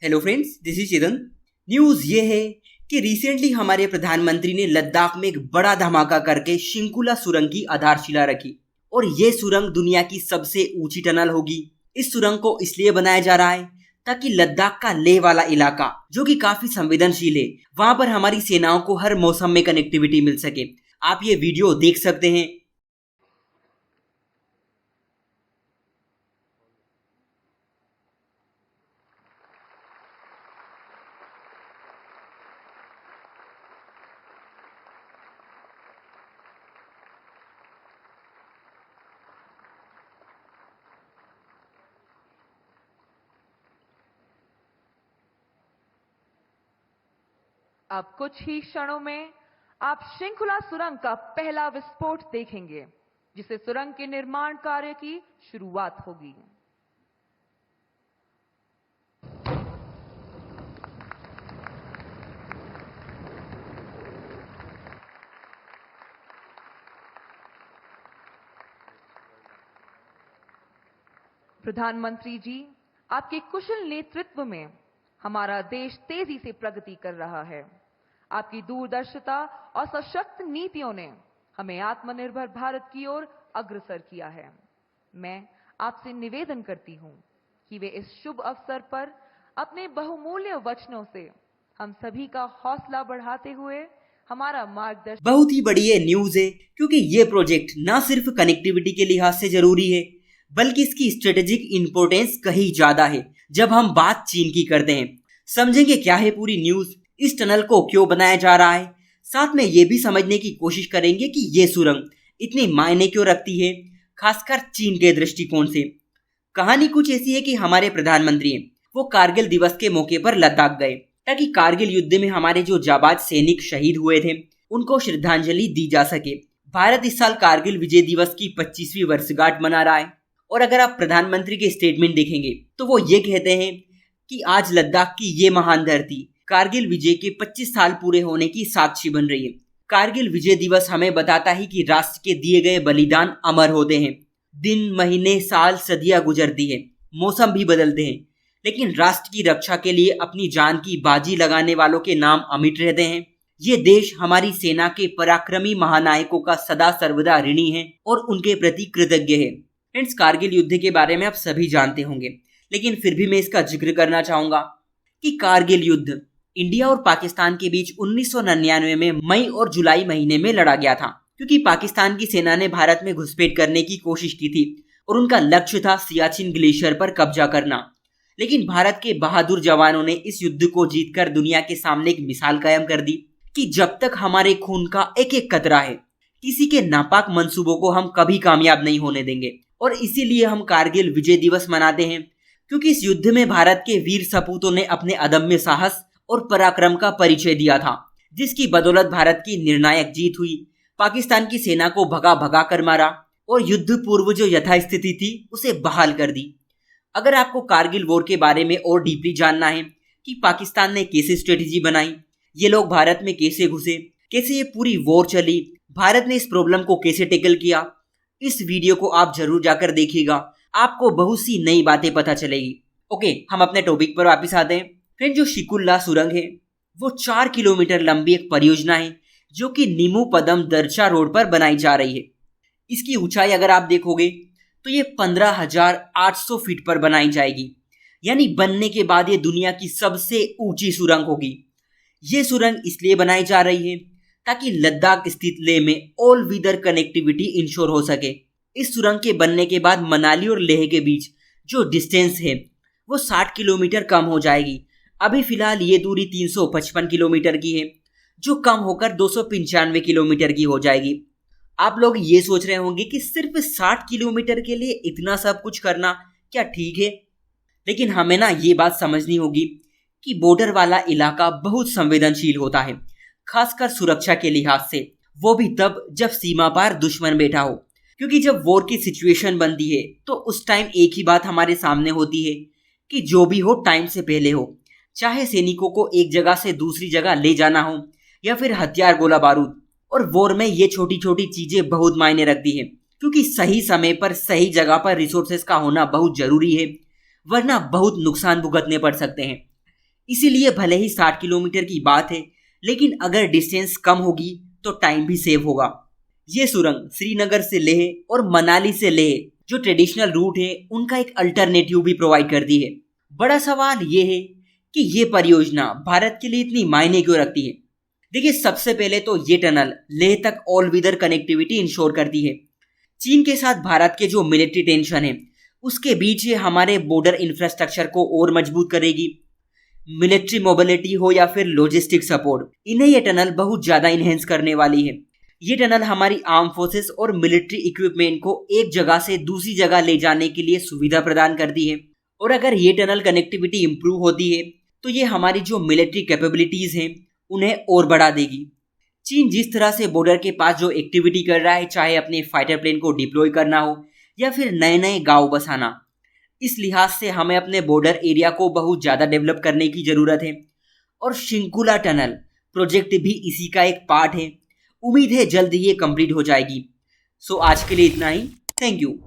Hello friends, this is Chidan. News ये है कि रिसेंटली हमारे प्रधानमंत्री ने लद्दाख में एक बड़ा धमाका करके शिंकुला सुरंग की आधारशिला रखी और ये सुरंग दुनिया की सबसे ऊंची टनल होगी। इस सुरंग को इसलिए बनाया जा रहा है ताकि लद्दाख का लेह वाला इलाका जो कि काफी संवेदनशील है, वहां पर हमारी सेनाओं को हर मौसम में कनेक्टिविटी मिल सके। आप ये वीडियो देख सकते हैं। अब कुछ ही क्षणों में आप श्रृंखला सुरंग का पहला विस्फोट देखेंगे, जिससे सुरंग के निर्माण कार्य की शुरुआत होगी। प्रधानमंत्री जी, आपके कुशल नेतृत्व में हमारा देश तेजी से प्रगति कर रहा है। आपकी दूरदर्शिता और सशक्त नीतियों ने हमें आत्मनिर्भर भारत की ओर अग्रसर किया है। मैं आपसे निवेदन करती हूं कि वे इस शुभ अवसर पर अपने बहुमूल्य वचनों से हम सभी का हौसला बढ़ाते हुए हमारा मार्गदर्शन। बहुत ही बड़ी ये न्यूज है क्योंकि ये प्रोजेक्ट न सिर्फ कनेक्टिविटी के लिहाज से जरूरी है बल्कि इसकी स्ट्रेटेजिक इंपॉर्टेंस कहीं ज्यादा है। जब हम बात चीन की करते हैं, समझेंगे क्या है पूरी न्यूज, इस टनल को क्यों बनाया जा रहा है, साथ में ये भी समझने की कोशिश करेंगे कि ये सुरंग इतनी मायने क्यों रखती है, खासकर चीन के दृष्टिकोण से। कहानी कुछ ऐसी है कि हमारे प्रधानमंत्री वो कारगिल दिवस के मौके पर लद्दाख गए ताकि कारगिल युद्ध में हमारे जो जाबाज सैनिक शहीद हुए थे उनको श्रद्धांजलि दी जा सके। भारत इस साल कारगिल विजय दिवस की 25वीं वर्षगांठ मना रहा है और अगर आप प्रधानमंत्री के स्टेटमेंट देखेंगे तो वो ये कहते हैं कि आज लद्दाख की ये महान धरती कारगिल विजय के 25 साल पूरे होने की साक्षी बन रही है। कारगिल विजय दिवस हमें बताता है कि राष्ट्र के दिए गए बलिदान अमर होते हैं। दिन, महीने, साल, सदियां गुजरती है, मौसम भी बदलते हैं, लेकिन राष्ट्र की रक्षा के लिए अपनी जान की बाजी लगाने वालों के नाम अमिट रहते हैं। ये देश हमारी सेना के पराक्रमी महानायकों का सदा सर्वदा ऋणी है और उनके प्रति कृतज्ञ है। फ्रेंड्स, कारगिल युद्ध के बारे में आप सभी जानते होंगे, लेकिन फिर भी मैं इसका जिक्र करना चाहूंगा कि कारगिल युद्ध इंडिया और पाकिस्तान के बीच 1999 में मई और जुलाई महीने में लड़ा गया था, क्योंकि पाकिस्तान की सेना ने भारत में घुसपैठ करने की कोशिश की थी और उनका लक्ष्य था सियाचिन ग्लेशियर पर कब्जा करना। लेकिन भारत के बहादुर जवानों ने इस युद्ध को जीतकर दुनिया के सामने एक मिसाल कायम कर दी कि जब तक हमारे खून का एक एक कतरा है, किसी के नापाक मंसूबों को हम कभी कामयाब नहीं होने देंगे। और इसीलिए हम कारगिल विजय दिवस मनाते हैं, क्योंकि इस युद्ध में भारत के वीर सपूतों ने अपने अदम्य साहस और पराक्रम का परिचय दिया था, जिसकी बदौलत भारत की निर्णायक जीत हुई। पाकिस्तान की सेना को भगा भगा कर मारा और युद्ध पूर्व जो यथास्थिति थी उसे बहाल कर दी। अगर आपको कारगिल वॉर के बारे में और डीपली जानना है कि पाकिस्तान ने कैसे स्ट्रेटेजी बनाई, ये लोग भारत में कैसे घुसे, कैसे ये पूरी वॉर चली, भारत ने इस प्रॉब्लम को कैसे टैकल किया, इस वीडियो को आप जरूर जाकर देखिएगा, आपको बहुत सी नई बातें पता चलेगी। ओके, हम अपने टॉपिक पर वापस आते हैं। फ्रेंड, जो शिकुल्ला सुरंग है वो 4 किलोमीटर लंबी एक परियोजना है जो कि नीमू पदम दर्चा रोड पर बनाई जा रही है। इसकी ऊंचाई अगर आप देखोगे तो ये 15,800 फीट पर बनाई जाएगी, यानी बनने के बाद ये दुनिया की सबसे ऊंची सुरंग होगी। ये सुरंग इसलिए बनाई जा रही है ताकि लद्दाख स्थित लेह में ऑल वेदर कनेक्टिविटी इंश्योर हो सके। इस सुरंग के बनने के बाद मनाली और लेह के बीच जो डिस्टेंस है वो 60 किलोमीटर कम हो जाएगी। अभी फिलहाल ये दूरी 355 किलोमीटर की है, जो कम होकर 295 किलोमीटर की हो जाएगी। आप लोग ये सोच रहे होंगे कि सिर्फ 60 किलोमीटर के लिए इतना सब कुछ करना क्या ठीक है? लेकिन हमें ना ये बात समझनी होगी कि बॉर्डर वाला इलाका बहुत संवेदनशील होता है, खासकर सुरक्षा के लिहाज से, वो भी तब जब सीमा पार दुश्मन बैठा हो। क्योंकि जब वॉर की सिचुएशन बनती है तो उस टाइम एक ही बात हमारे सामने होती है कि जो भी हो टाइम से पहले हो, चाहे सैनिकों को एक जगह से दूसरी जगह ले जाना हो या फिर हथियार, गोला बारूद। और वॉर में ये छोटी छोटी चीजें बहुत मायने रखती है, क्योंकि सही समय पर सही जगह पर रिसोर्सेज का होना बहुत जरूरी है, वरना बहुत नुकसान भुगतने पड़ सकते हैं। इसीलिए भले ही 60 किलोमीटर की बात है, लेकिन अगर डिस्टेंस कम होगी तो टाइम भी सेव होगा। ये सुरंग श्रीनगर से लेह और मनाली से लेह जो ट्रेडिशनल रूट है उनका एक अल्टरनेटिव भी प्रोवाइड करती है। बड़ा सवाल ये है कि ये परियोजना भारत के लिए इतनी मायने क्यों रखती है। देखिए, सबसे पहले तो ये टनल लेह तक ऑल वेदर कनेक्टिविटी इंश्योर करती है। चीन के साथ भारत के जो मिलिट्री टेंशन है उसके बीच ये हमारे बॉर्डर इंफ्रास्ट्रक्चर को और मजबूत करेगी। मिलिट्री मोबिलिटी हो या फिर लॉजिस्टिक सपोर्ट, इन्हें ये टनल बहुत ज्यादा इनहेंस करने वाली है। ये टनल हमारी आर्म फोर्सेस और मिलिट्री इक्विपमेंट को एक जगह से दूसरी जगह ले जाने के लिए सुविधा प्रदान करती है। और अगर ये टनल कनेक्टिविटी इंप्रूव होती है तो ये हमारी जो मिलिट्री कैपेबिलिटीज हैं उन्हें और बढ़ा देगी। चीन जिस तरह से बॉर्डर के पास जो एक्टिविटी कर रहा है, चाहे अपने फाइटर प्लेन को डिप्लॉय करना हो या फिर नए नए गांव बसाना, इस लिहाज से हमें अपने बॉर्डर एरिया को बहुत ज़्यादा डेवलप करने की ज़रूरत है। और शिंकुला टनल प्रोजेक्ट भी इसी का एक पार्ट है। उम्मीद है जल्द ये कंप्लीट हो जाएगी। सो आज के लिए इतना ही। Thank you.